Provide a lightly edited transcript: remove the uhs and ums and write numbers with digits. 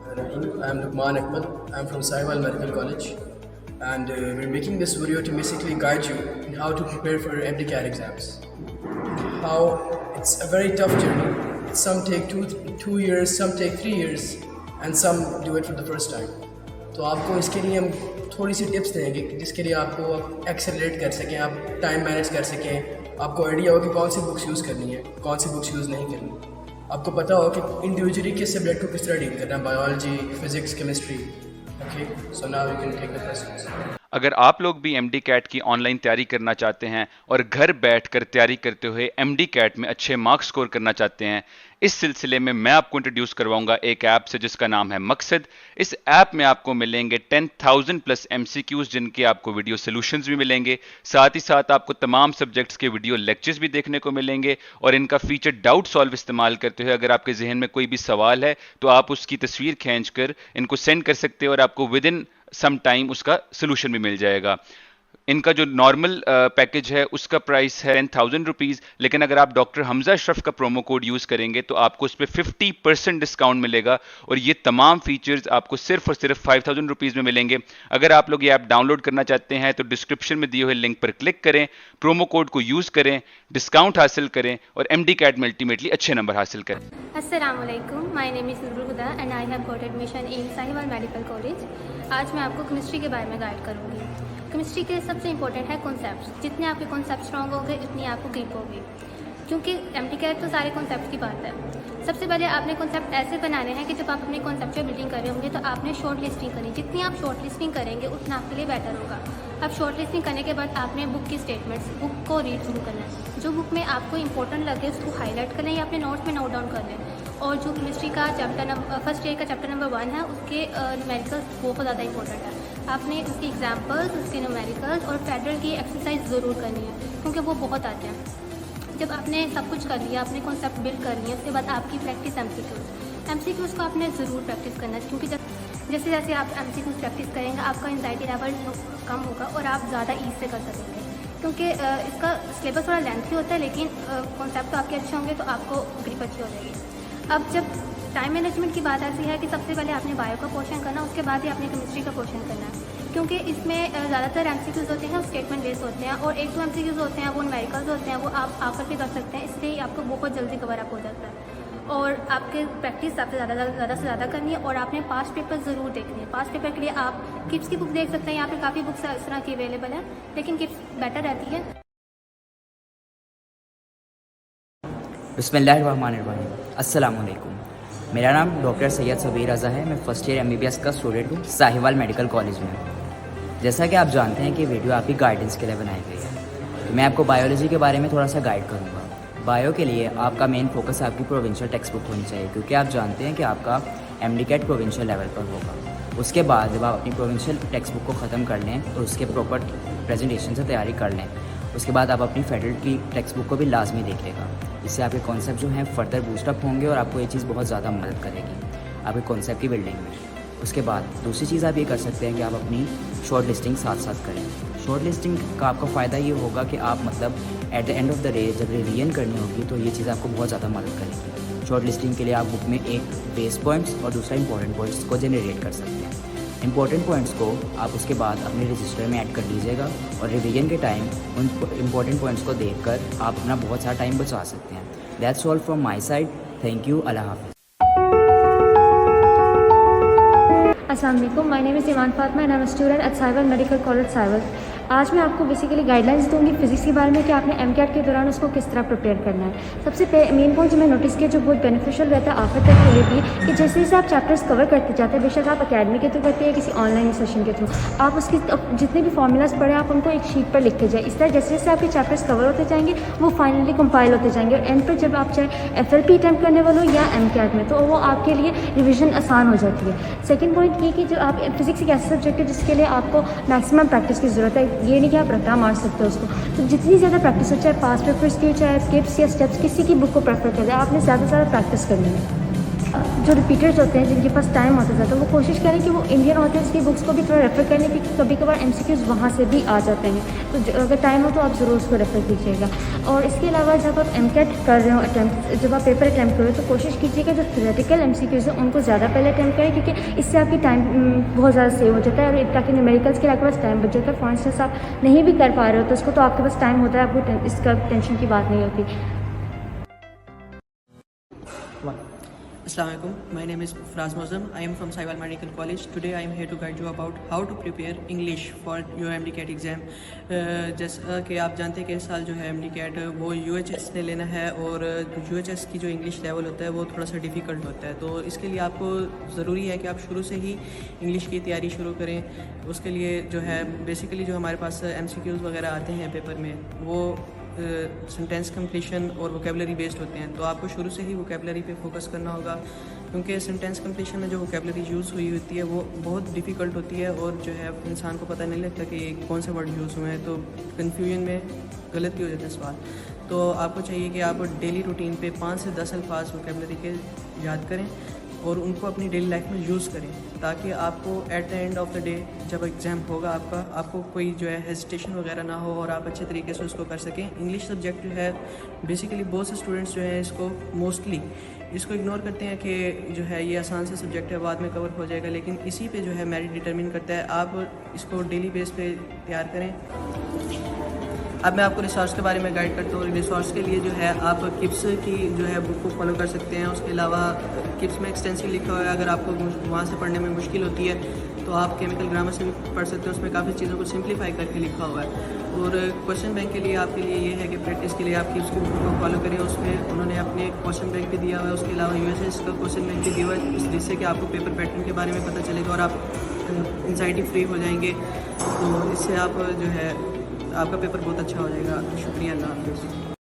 I'm Lukman Ahmed. I'm from Sahiwal Medical College, and we're making this video to basically guide you in how to prepare for your MD-CAT exams. How it's a very tough journey. Some take two years, some take 3 years, and some do it for the first time. तो आपको इसके लिए हम थोड़ी सी tips देंगे जिसके लिए आपको एक्सेलरेट कर सकें, आप टाइम मैनेज कर सकें, आपको आइडिया हो कि कौन सी बुक्स यूज़ करनी है, कौन सी बुक्स यूज़ नहीं करनी, आपको पता हो कि इंडिविजुअली किस सब्जेक्ट को किस तरह डील करना है, biology, physics, chemistry. Okay, so now we can take the questions. अगर आप लोग भी एमडी कैट की ऑनलाइन तैयारी करना चाहते हैं और घर बैठकर तैयारी करते हुए एमडी कैट में अच्छे मार्क्स स्कोर करना चाहते हैं, इस सिलसिले में मैं आपको इंट्रोड्यूस करवाऊंगा एक ऐप से जिसका नाम है मकसद। इस ऐप में आपको मिलेंगे 10,000 प्लस एमसीक्यूज जिनके आपको वीडियो सोल्यूशंस भी मिलेंगे, साथ ही साथ आपको तमाम सब्जेक्ट्स के वीडियो लेक्चर्स भी देखने को मिलेंगे। और इनका फीचर डाउट सॉल्व इस्तेमाल करते हुए अगर आपके जहन में कोई भी सवाल है तो आप उसकी तस्वीर खींचकर इनको सेंड कर सकते हैं और आपको विद इन सम टाइम उसका सोल्यूशन भी मिल जाएगा। इनका जो नॉर्मल पैकेज है उसका प्राइस है 10,000 रुपीज़, लेकिन अगर आप डॉक्टर हमजा अशरफ का प्रोमो कोड यूज़ करेंगे तो आपको उस पर 50% डिस्काउंट मिलेगा और ये तमाम फीचर्स आपको सिर्फ और सिर्फ 5,000 रुपीज़ में मिलेंगे। अगर आप लोग ये ऐप डाउनलोड करना चाहते हैं तो डिस्क्रिप्शन में दिए हुए लिंक पर क्लिक करें, प्रोमो कोड को यूज़ करें, डिस्काउंट हासिल करें और एमडी कैट में अल्टीमेटली अच्छे नंबर हासिल करें। अस्सलामुअलैकुम, my name is Nurul Huda and I have got admission in Sahiwal medical college. आज मैं आपको केमिस्ट्री के बारे में गाइड करूँगी। केमिस्ट्री के सबसे इंपॉर्टेंट है कॉन्सेप्ट्स। जितने आपके कॉन्सेप्ट स्ट्रॉन्ग होंगे उतनी आपको ग्रिप होगी, क्योंकि एमडी-कैट तो सारे कॉन्सेप्ट की बात है। सबसे पहले आपने कॉन्सेप्ट ऐसे बनाने हैं कि जब आप अपने कॉन्सेप्चुअल बिल्डिंग कर रहे होंगे तो आपने शॉर्ट लिस्टिंग करनी। जितनी आप शॉर्ट लिस्टिंग करेंगे उतना आपके लिए बेटर होगा। अब शॉर्ट लिस्टिंग करने के बाद आपने बुक की स्टेटमेंट्स, बुक को रीड शुरू करना है। जो बुक में आपको इंपॉर्टेंट लगे उसको हाईलाइट कर लें या अपने नोट्स में नोट डाउन कर लें। और जो केमिस्ट्री का फर्स्ट ईयर का चैप्टर नंबर 1 है उसके न्यूमेरिकल्स बहुत ज़्यादा इंपॉर्टेंट है। आपने उसके एग्जाम्पल्स, उसके न्यूमेरिकल्स और फेडरल की एक्सरसाइज ज़रूर करनी है क्योंकि वो बहुत आते हैं। जब आपने सब कुछ कर लिया, अपने कॉन्सेप्ट बिल्ड कर लिया, उसके बाद आपकी प्रैक्टिस एमसीक्यूज़ को आपने ज़रूर प्रैक्टिस करना है, क्योंकि जैसे जैसे आप एमसीक्यूज़ प्रैक्टिस करेंगे आपका एंजाइटी लेवल कम होगा और आप ज़्यादा ईज से कर सकेंगे। क्योंकि इसका सिलेबस थोड़ा लेंथी होता है लेकिन कॉन्सेप्ट तो आपके अच्छे होंगे तो आपको ग्रिप अच्छी हो जाएगी। अब जब टाइम मैनेजमेंट की बात ऐसी है कि सबसे पहले आपने बायो का पोर्शन करना, उसके बाद ही आपने केमिस्ट्री का पोर्शन करना है, क्योंकि इसमें ज़्यादातर एमसीक्यूज़ होते हैं, स्टेटमेंट बेस्ड होते हैं और 1-2 एमसीक्यूज़ होते हैं वो न्यूमेरिकल्स होते हैं, वो आप आकर के कर सकते हैं। इसलिए आपको बहुत जल्दी कवर अप हो जाता है और आपके प्रैक्टिस आपसे ज़्यादा से ज़्यादा करनी है। और आपने पास्ट पेपर ज़रूर देखने हैं। पास्ट पेपर के लिए आप किप्स की बुक देख सकते हैं, यहाँ पे काफ़ी बुक्स इस तरह की अवेलेबल है, लेकिन किप्स बेटर रहती है। बिस्मिल्लाहिर्रहमानिर्रहीम, अस्सलामुअलैकुम। मेरा नाम डॉक्टर सैयद सबीर रज़ा है। मैं फ़र्स्ट ईयर एमबीबीएस का स्टूडेंट हूँ साहिवाल मेडिकल कॉलेज में। जैसा कि आप जानते हैं कि वीडियो आपकी गाइडेंस के लिए बनाई गई है, तो मैं आपको बायोलॉजी के बारे में थोड़ा सा गाइड करूँगा। बायो के लिए आपका मेन फोकस आपकी प्रोविंशियल टेक्स्ट बुक होनी चाहिए, क्योंकि आप जानते हैं कि आपका एमडी-कैट प्रोविंशियल लेवल पर होगा। उसके बाद जब आप अपनी प्रोविंशियल टेक्स्ट बुक को ख़त्म कर लें और उसके प्रॉपर प्रेजेंटेशन से तैयारी कर लें, उसके बाद आप अपनी फेडरल की टेक्स्ट बुक को भी लाजमी देखिएगा। इससे आपके कॉन्सेप्ट जो हैं फर्दर बूस्टअप होंगे और आपको ये चीज़ बहुत ज़्यादा मदद करेगी आपके कॉन्सेप्ट की बिल्डिंग में। उसके बाद दूसरी चीज़ आप ये कर सकते हैं कि आप अपनी शॉर्ट लिस्टिंग साथ साथ करें। शॉर्ट लिस्टिंग का आपका फ़ायदा ये होगा कि आप मतलब at the end of the day जब रिवीजन करनी होगी तो ये चीज़ आपको बहुत ज़्यादा मदद करेगी। शॉर्ट लिस्टिंग के लिए आप बुक में एक बेस पॉइंट्स और दूसरा इंपॉर्टेंट पॉइंट्स को जनरेट कर सकते हैं। इंपॉर्टेंट पॉइंट्स को आप उसके बाद अपने रजिस्टर में ऐड कर लीजिएगा और रिवीजन के टाइम उन इंपॉर्टेंट पॉइंट्स को देखकर आप अपना बहुत सारा टाइम बचा सकते हैं। That's all from my side. Thank you. अल्लाह हाफ़िज़। अस्सलाम वालेकुम, my name is Iman Fatima and I am a student at Sahiwal medical college Sahiwal. आज मैं आपको बेसिकली गाइडलाइंस दूंगी फिजिक्स के बारे में कि आपने एमकैट के दौरान उसको किस तरह प्रिपेयर करना है। सबसे मेन पॉइंट जो मैं नोटिस किया जो बहुत बेनिफिशियल रहता है आखिर तक के लिए भी कि जैसे जैसे आप चैप्टर्स कवर करते जाते हैं, बेशक आप अकेडमी के थ्रू करते हैं किसी ऑनलाइन सेशन के थ्रू, आप उसकी जितने भी फॉर्मूलाज पढ़े आप उनको एक शीट पर लिखते जाए। इस तरह जैसे जैसे आपके चैप्टर्स कवर होते जाएंगे वो फाइनली कंपाइल होते जाएंगे और एंड पर जब आप चाहे FLP अटैम्प्ट करने वाले हो या एमकैट में तो वो आपके लिए रिविजन आसान हो जाती है। सेकेंड पॉइंट ये कि जो आप फिजिक्स एक ऐसा सब्जेक्ट है जिसके लिए आपको मैक्सिमम प्रैक्टिस की ज़रूरत है। ये नहीं कि आप रट्टा मार सकते हो उसको, तो जितनी ज़्यादा प्रैक्टिस हो, चाहे पास्ट पेपर्स की, चाहे स्किप्स या स्टेप्स, किसी की बुक को प्रेफर करें, आपने ज़्यादा से ज़्यादा प्रैक्टिस करनी है। जो रिपीटर्स होते हैं जिनके पास टाइम होता है तो वो कोशिश करें कि वो इंडियन ऑथर्स की बुक्स को भी थोड़ा रेफ़र करने की, कभी कभार MCQs वहाँ से भी आ जाते हैं, तो अगर टाइम हो तो आप ज़रूर उसको रेफ़र कीजिएगा। और इसके अलावा जब आप MCAT कर रहे हो अटैम्प्ट, जब आप पेपर अटैम्प्ट करो तो कोशिश कीजिएगा जो थ्योरेटिकल MCQs हैं उनको ज़्यादा पहले अटैम्प्ट करें, क्योंकि इससे आपकी टाइम बहुत ज़्यादा सेव हो जाता है और ताकि न्यूमेरिकल्स के लिए आपके पास टाइम बच जाता है। फॉर इंस्टेंस आप नहीं भी कर पा रहे हो तो उसको तो आपके पास टाइम होता है, आपको इसका टेंशन की बात नहीं होती। Assalamualaikum. My name is Fraz Mozam. I am from Sahiwal Medical College. Today I am here to guide you about how to prepare English for your MDCAT exam. जैसा कि आप जानते हैं कि इस साल जो है MDCAT वो UHS ने लेना है और UHS की जो इंग्लिश लेवल होता है वो थोड़ा सा डिफ़िकल्ट होता है, तो इसके लिए आपको ज़रूरी है कि आप शुरू से ही इंग्लिश की तैयारी शुरू करें। उसके लिए जो है बेसिकली जो हमारे पास MCQs वगैरह आते हैं पेपर में वो सेंटेंस कंप्लीशन और वोकेबलरी बेस्ड होते हैं, तो आपको शुरू से ही वोकेबलरी पे फोकस करना होगा, क्योंकि सेंटेंस कंप्लीशन में जो वोकेबलरी यूज़ हुई होती है वो बहुत डिफ़िकल्ट होती है और जो है इंसान को पता नहीं लगता कि कौन से वर्ड यूज़ हुए हैं, तो कन्फ्यूजन में गलत भी हो जाता है सवाल। तो आपको चाहिए कि आप डेली रूटीन पे 5 से 10 अल्फाज वोकेबलरी के याद करें और उनको अपनी डेली लाइफ में यूज़ करें, ताकि आपको at the end of the day जब एग्ज़ाम होगा आपको कोई जो है हेजिटेशन वगैरह ना हो और आप अच्छे तरीके से उसको कर सकें। इंग्लिश सब्जेक्ट जो है बेसिकली बहुत से स्टूडेंट्स जो हैं इसको मोस्टली इसको इग्नोर करते हैं कि जो है ये आसान सा सब्जेक्ट है, बाद में कवर हो जाएगा, लेकिन इसी पे जो है मेरिट डिटरमिन करता है। आप इसको डेली बेस पे तैयार करें। अब मैं आपको रिसोर्स के बारे में गाइड करता हूँ। रिसोर्स के लिए जो है आप किप्स की जो है बुक को फॉलो कर सकते हैं। उसके अलावा किप्स में एक्सटेंसिव लिखा हुआ है, अगर आपको वहाँ से पढ़ने में मुश्किल होती है तो आप केमिकल ग्रामर से भी पढ़ सकते हैं, उसमें काफ़ी चीज़ों को सिंप्लीफाई करके लिखा हुआ है। और क्वेश्चन बैंक के लिए आपके लिए ये है कि प्रैक्टिस के लिए आप किप्स की बुक को फॉलो करें, उसमें उन्होंने अपने क्वेश्चन बैंक भी दिया हुआ है। उसके अलावा USS का क्वेश्चन बैंक भी दिया हुआ है, जिससे कि आपको पेपर पैटर्न के बारे में पता चलेगा और आप एंजाइटी फ्री हो जाएंगे, तो इससे आप जो है आपका पेपर बहुत अच्छा हो जाएगा। शुक्रिया, अल्लाह हाफ़िज़।